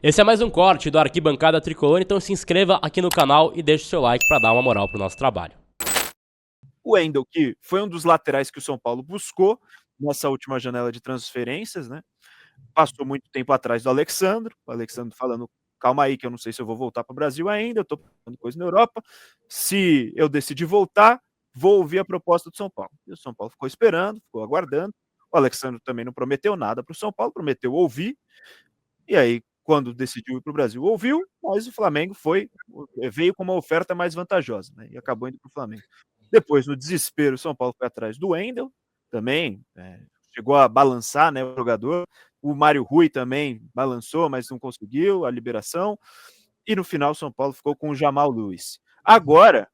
Esse é mais um corte do Arquibancada Tricolor, então se inscreva aqui no canal e deixe o seu like para dar uma moral pro nosso trabalho. O Wendel, que foi um dos laterais que o São Paulo buscou nessa última janela de transferências, né? Passou muito tempo atrás do Alexandro, o Alexandro falando, calma aí que eu não sei se eu vou voltar para o Brasil ainda, eu tô fazendo coisa na Europa, se eu decidir voltar, vou ouvir a proposta do São Paulo. E o São Paulo ficou esperando, ficou aguardando, o Alexandro também não prometeu nada para o São Paulo, prometeu ouvir, e aí quando decidiu ir para o Brasil, ouviu, mas o Flamengo veio com uma oferta mais vantajosa, né? E acabou indo para o Flamengo. Depois, no desespero, o São Paulo foi atrás do Wendel, também chegou a balançar, né, o jogador. O Mário Rui também balançou, mas não conseguiu a liberação. E no final, o São Paulo ficou com o Jamal Lewis. Agora,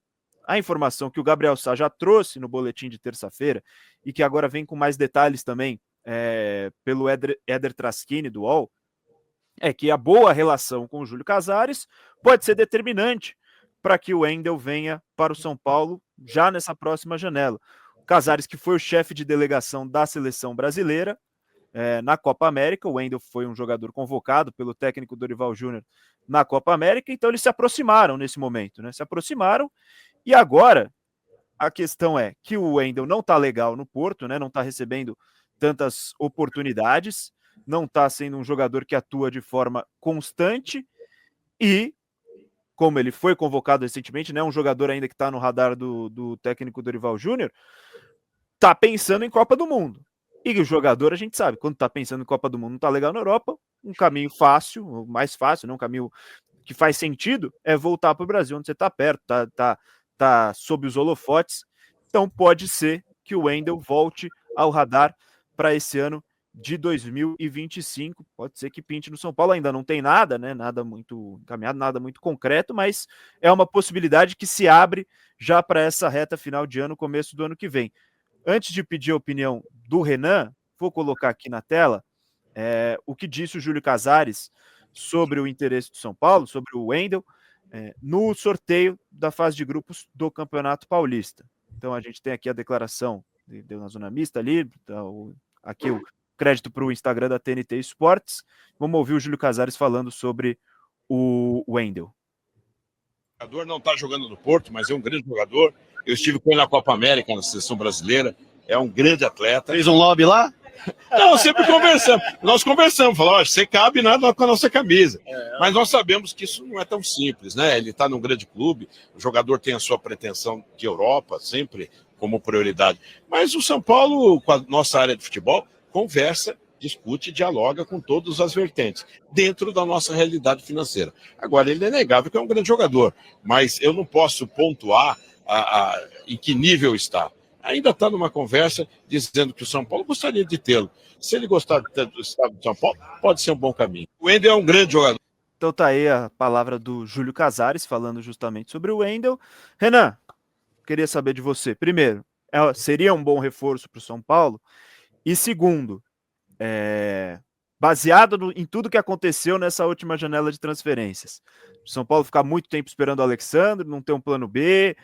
a informação que o Gabriel Sá já trouxe no boletim de terça-feira e que agora vem com mais detalhes também pelo Éder Traschini, do UOL, é que a boa relação com o Júlio Casares pode ser determinante para que o Wendel venha para o São Paulo já nessa próxima janela. O Casares, que foi o chefe de delegação da seleção brasileira na Copa América, o Wendel foi um jogador convocado pelo técnico Dorival Júnior na Copa América, então eles se aproximaram nesse momento, né? Se aproximaram e agora a questão é que o Wendel não está legal no Porto, né? Não está recebendo tantas oportunidades, não está sendo um jogador que atua de forma constante e, como ele foi convocado recentemente, né, um jogador ainda que está no radar do técnico Dorival Júnior, está pensando em Copa do Mundo. E o jogador, a gente sabe, quando está pensando em Copa do Mundo, não está legal na Europa, um caminho fácil, mais fácil, né, um caminho que faz sentido, é voltar para o Brasil, onde você está perto, tá sob os holofotes. Então pode ser que o Wendel volte ao radar para esse ano de 2025. Pode ser que pinte no São Paulo, ainda não tem nada, né? Nada muito encaminhado, nada muito concreto, mas é uma possibilidade que se abre já para essa reta final de ano, começo do ano que vem. Antes de pedir a opinião do Renan, vou colocar aqui na tela o que disse o Júlio Casares sobre o interesse do São Paulo, sobre o Wendel, no sorteio da fase de grupos do Campeonato Paulista. Então a gente tem aqui a declaração, deu na zona mista ali, aqui o crédito para o Instagram da TNT Esportes. Vamos ouvir o Júlio Casares falando sobre o Wendel. O jogador não está jogando no Porto, mas é um grande jogador. Eu estive com ele na Copa América, na seleção brasileira. É um grande atleta. Fez um lobby lá? Não, sempre conversamos. Nós conversamos, falamos, você cabe nada com a nossa camisa. Mas nós sabemos que isso não é tão simples, né? Ele está num grande clube, o jogador tem a sua pretensão de Europa, sempre como prioridade. Mas o São Paulo, com a nossa área de futebol, conversa, discute, dialoga com todas as vertentes, dentro da nossa realidade financeira. Agora, ele é inegável que é um grande jogador, mas eu não posso pontuar em que nível está. Ainda está numa conversa dizendo que o São Paulo gostaria de tê-lo. Se ele gostar do estado de São Paulo, pode ser um bom caminho. O Wendel é um grande jogador. Então tá aí a palavra do Júlio Casares, falando justamente sobre o Wendel. Renan, queria saber de você. Primeiro, seria um bom reforço para o São Paulo? E segundo, baseado em tudo que aconteceu nessa última janela de transferências, o São Paulo ficar muito tempo esperando o Alexandre, não ter um plano B,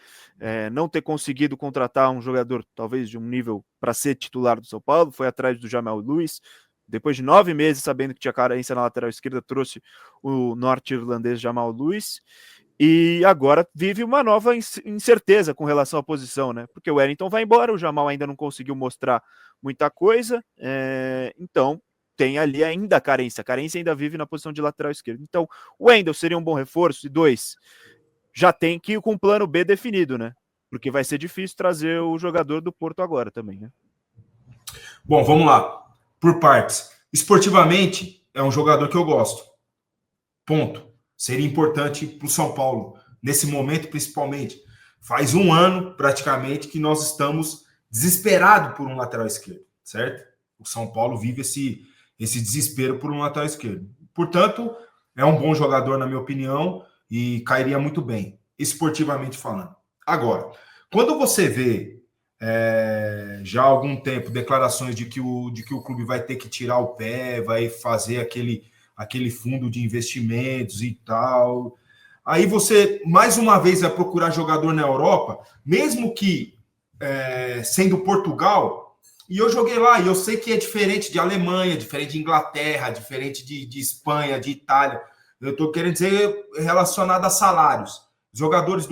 não ter conseguido contratar um jogador talvez de um nível para ser titular do São Paulo, foi atrás do Jamal Lewis, depois de 9 meses sabendo que tinha carência na lateral esquerda, trouxe o norte-irlandês Jamal Lewis, e agora vive uma nova incerteza com relação à posição, né? Porque o Wellington vai embora, o Jamal ainda não conseguiu mostrar muita coisa, então tem ali ainda a carência ainda vive na posição de lateral esquerdo. Então, o Wendel seria um bom reforço, e 2, já tem que ir com um plano B definido, né? Porque vai ser difícil trazer o jogador do Porto agora também, né? Bom, vamos lá. Por partes. Esportivamente, é um jogador que eu gosto. Ponto. Seria importante para o São Paulo, nesse momento principalmente. Faz um ano, praticamente, que nós estamos desesperados por um lateral esquerdo, certo? O São Paulo vive esse desespero por um lateral esquerdo. Portanto, é um bom jogador, na minha opinião, e cairia muito bem, esportivamente falando. Agora, quando você vê já há algum tempo declarações de que o clube vai ter que tirar o pé, vai fazer aquele fundo de investimentos e tal, aí você, mais uma vez, vai procurar jogador na Europa, mesmo que sendo Portugal. E eu joguei lá, e eu sei que é diferente de Alemanha, diferente de Inglaterra, diferente de Espanha, de Itália. Eu estou querendo dizer relacionado a salários. Jogadores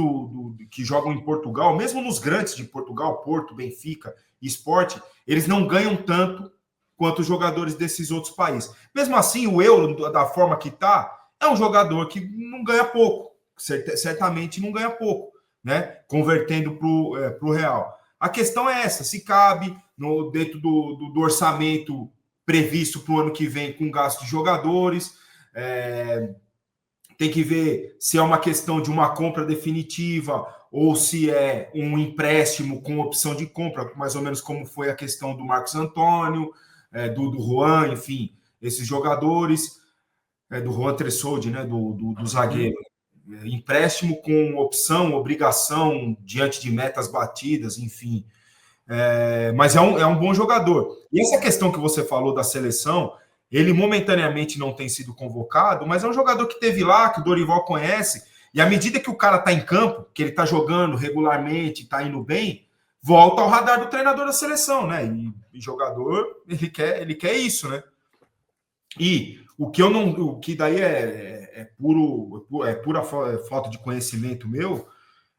que jogam em Portugal, mesmo nos grandes de Portugal, Porto, Benfica, Sport, eles não ganham tanto quanto os jogadores desses outros países. Mesmo assim, o euro, da forma que está, é um jogador que não ganha pouco. Certamente não ganha pouco, né? Convertendo para o real. A questão é essa, se cabe dentro do orçamento previsto para o ano que vem com gasto de jogadores, tem que ver se é uma questão de uma compra definitiva ou se é um empréstimo com opção de compra, mais ou menos como foi a questão do Marcos Antônio, do Juan, enfim, esses jogadores, do Juan Tressoldi, né, do zagueiro. Empréstimo com opção, obrigação, diante de metas batidas, enfim. Mas é um bom jogador. E essa questão que você falou da seleção, ele momentaneamente não tem sido convocado, mas é um jogador que teve lá, que o Dorival conhece, e à medida que o cara está em campo, que ele está jogando regularmente, está indo bem, volta ao radar do treinador da seleção, né? E jogador, ele quer isso, né? E o que daí é pura falta de conhecimento meu,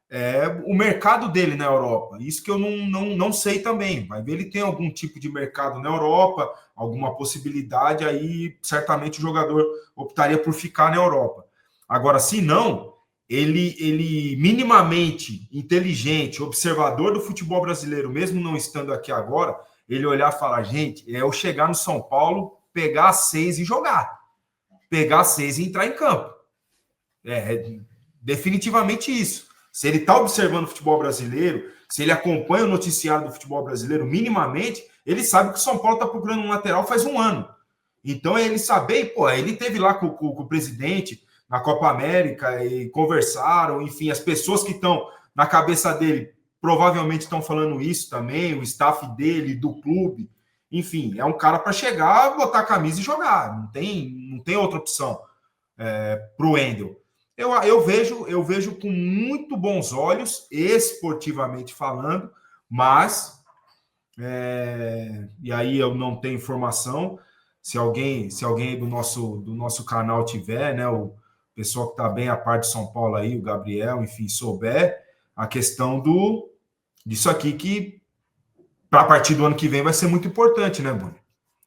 é o mercado dele na Europa. Isso que eu não sei também. Vai ver, ele tem algum tipo de mercado na Europa, alguma possibilidade, aí certamente o jogador optaria por ficar na Europa. Agora, se não, ele minimamente inteligente, observador do futebol brasileiro, mesmo não estando aqui agora, ele olhar e falar, gente, eu chegar no São Paulo, pegar 6 e jogar. Pegar 6 e entrar em campo. Definitivamente isso. Se ele está observando o futebol brasileiro, se ele acompanha o noticiário do futebol brasileiro minimamente, ele sabe que o São Paulo está procurando um lateral faz um ano. Então, ele saber, ele teve lá com o presidente na Copa América e conversaram, enfim, as pessoas que estão na cabeça dele provavelmente estão falando isso também, o staff dele, do clube, enfim, é um cara para chegar, botar a camisa e jogar, não tem outra opção para o Wendel. Eu vejo com muito bons olhos, esportivamente falando, mas e aí eu não tenho informação. Se alguém do nosso canal tiver, né, o pessoal que está bem a parte de São Paulo aí, o Gabriel, enfim, souber a questão disso aqui, que para a partir do ano que vem vai ser muito importante, né, Boni?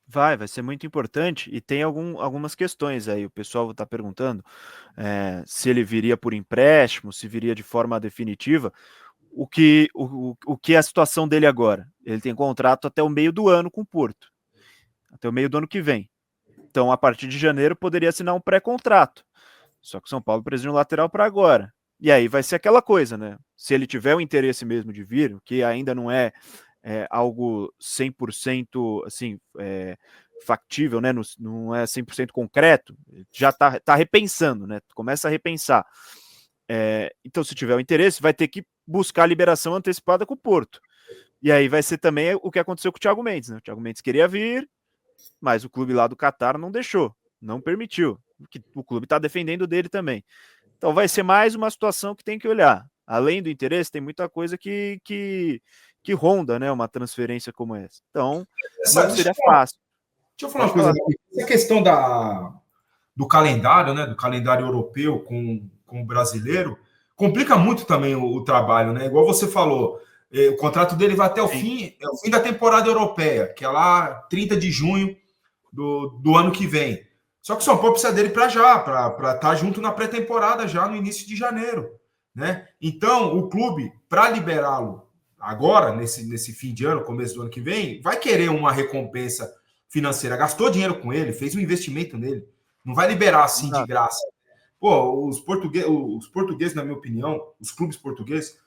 Vai ser muito importante, e tem algumas questões aí. O pessoal está perguntando se ele viria por empréstimo, se viria de forma definitiva. O que é a situação dele agora? Ele tem contrato até o meio do ano com o Porto, até o meio do ano que vem. Então, a partir de janeiro, poderia assinar um pré-contrato. Só que o São Paulo precisa de um lateral para agora. E aí vai ser aquela coisa, né? Se ele tiver o interesse mesmo de vir, o que ainda não é algo 100% assim, factível, né? Não é 100% concreto, já tá repensando, né? Começa a repensar. Então, se tiver o interesse, vai ter que buscar a liberação antecipada com o Porto. E aí vai ser também o que aconteceu com o Thiago Mendes, né? O Thiago Mendes queria vir, mas o clube lá do Catar não deixou, não permitiu. O clube está defendendo dele também. Então vai ser mais uma situação que tem que olhar. Além do interesse, tem muita coisa que ronda, né, uma transferência como essa. Então, não seria fácil. Deixa eu falar uma coisa. Essa questão do calendário, né, do calendário europeu com o brasileiro, complica muito também o trabalho, né? Igual você falou, o contrato dele vai até o fim da temporada europeia, que é lá 30 de junho do ano que vem. Só que o São Paulo precisa dele para estar junto na pré-temporada já no início de janeiro, né? Então, o clube, para liberá-lo agora, nesse fim de ano, começo do ano que vem, vai querer uma recompensa financeira. Gastou dinheiro com ele, fez um investimento nele. Não vai liberar assim de graça. Pô, os portugueses, na minha opinião, os clubes portugueses,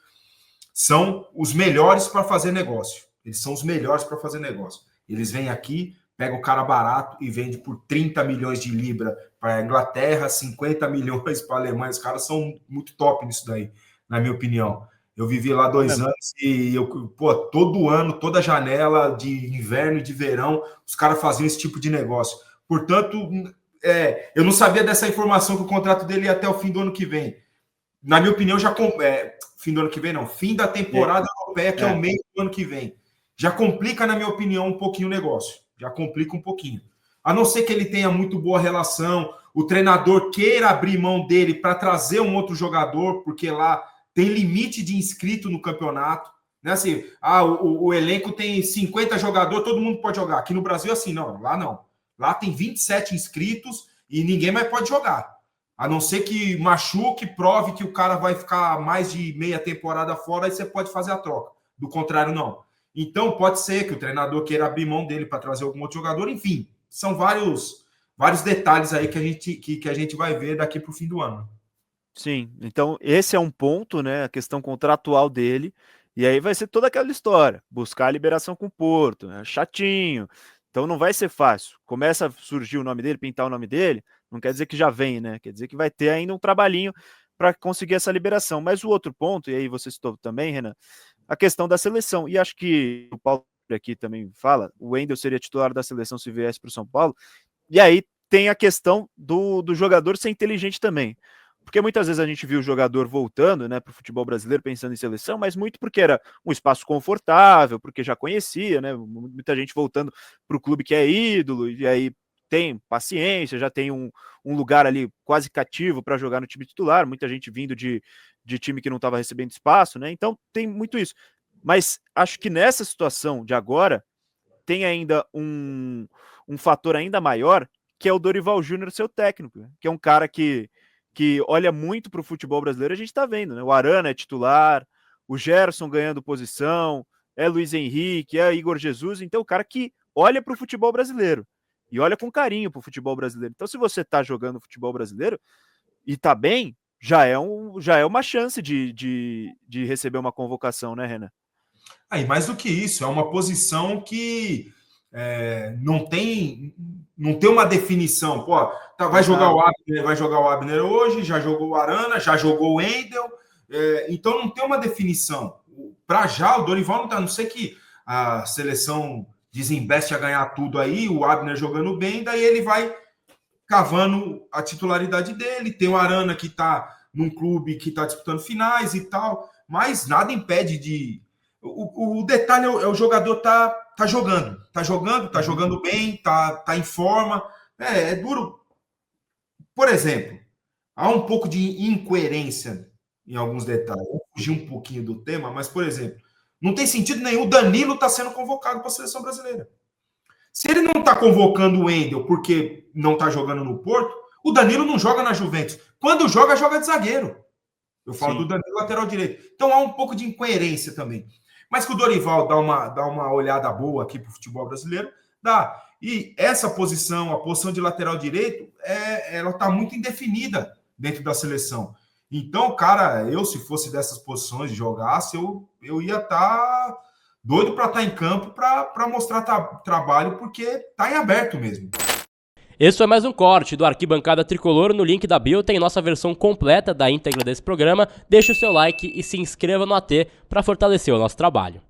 são os melhores para fazer negócio. Eles são os melhores para fazer negócio. Eles vêm aqui, pega o cara barato e vende por 30 milhões de libra para a Inglaterra, 50 milhões para a Alemanha. Os caras são muito top nisso daí, na minha opinião. Eu vivi lá 2 anos e todo ano, toda janela de inverno e de verão, os caras faziam esse tipo de negócio. Portanto, eu não sabia dessa informação que o contrato dele ia até o fim do ano que vem. Na minha opinião, fim do ano que vem, não. Fim da temporada europeia, que é o meio do ano que vem. Já complica, na minha opinião, um pouquinho o negócio. Já complica um pouquinho. A não ser que ele tenha muito boa relação o treinador queira abrir mão dele para trazer um outro jogador, porque lá tem limite de inscrito no campeonato. Não é assim, o elenco tem 50 jogadores, todo mundo pode jogar. Aqui no Brasil é assim, não, lá não. Lá tem 27 inscritos e ninguém mais pode jogar. A não ser que machuque, prove que o cara vai ficar mais de meia temporada fora e você pode fazer a troca. Do contrário, não. Então, pode ser que o treinador queira abrir mão dele para trazer algum outro jogador. Enfim, são vários detalhes aí que a gente vai ver daqui para o fim do ano. Sim, então esse é um ponto, né? A questão contratual dele. E aí vai ser toda aquela história, buscar a liberação com o Porto, né? Chatinho. Então não vai ser fácil. Começa a surgir o nome dele, pintar o nome dele, não quer dizer que já vem, né? Quer dizer que vai ter ainda um trabalhinho para conseguir essa liberação. Mas o outro ponto, e aí você citou também, Renan, a questão da seleção. E acho que o Paulo aqui também fala, o Wendel seria titular da seleção se viesse para o São Paulo. E aí tem a questão do jogador ser inteligente também. Porque muitas vezes a gente viu o jogador voltando, né, para o futebol brasileiro pensando em seleção, mas muito porque era um espaço confortável, porque já conhecia, né, muita gente voltando para o clube que é ídolo, e aí tem paciência, já tem um lugar ali quase cativo para jogar no time titular, muita gente vindo de time que não estava recebendo espaço, né, então tem muito isso. Mas acho que nessa situação de agora, tem ainda um fator ainda maior, que é o Dorival Júnior, seu técnico, né, que é um cara que olha muito para o futebol brasileiro, a gente está vendo, né? O Arana é titular, o Gerson ganhando posição, é Luiz Henrique, é Igor Jesus, então o cara que olha para o futebol brasileiro e olha com carinho para o futebol brasileiro. Então, se você está jogando futebol brasileiro e está bem, já é uma chance de receber uma convocação, né, Renan? E mais do que isso, é uma posição que não tem uma definição. Pô, vai jogar o Abner hoje, já jogou o Arana, já jogou o Wendel, então não tem uma definição. Para já, o Dorival não tá, a não ser que a seleção desembeste a ganhar tudo aí, o Abner jogando bem, daí ele vai cavando a titularidade dele. Tem o Arana que tá num clube que tá disputando finais e tal, mas nada impede de... O detalhe é o jogador tá jogando bem, tá em forma. É duro. Por exemplo, há um pouco de incoerência em alguns detalhes. Vou fugir um pouquinho do tema, mas, por exemplo, não tem sentido nenhum o Danilo tá sendo convocado para a seleção brasileira. Se ele não tá convocando o Wendel porque não tá jogando no Porto, o Danilo não joga na Juventus. Quando joga de zagueiro. Eu falo do Danilo lateral direito. Então há um pouco de incoerência também. Mas que o Dorival dá uma olhada boa aqui para o futebol brasileiro, dá. E essa posição, a posição de lateral direito, ela está muito indefinida dentro da seleção. Então, cara, se fosse dessas posições de jogasse, eu ia estar doido para estar em campo para mostrar trabalho, porque está em aberto mesmo. Esse foi mais um corte do Arquibancada Tricolor. No link da bio tem nossa versão completa da íntegra desse programa. Deixe o seu like e se inscreva no AT para fortalecer o nosso trabalho.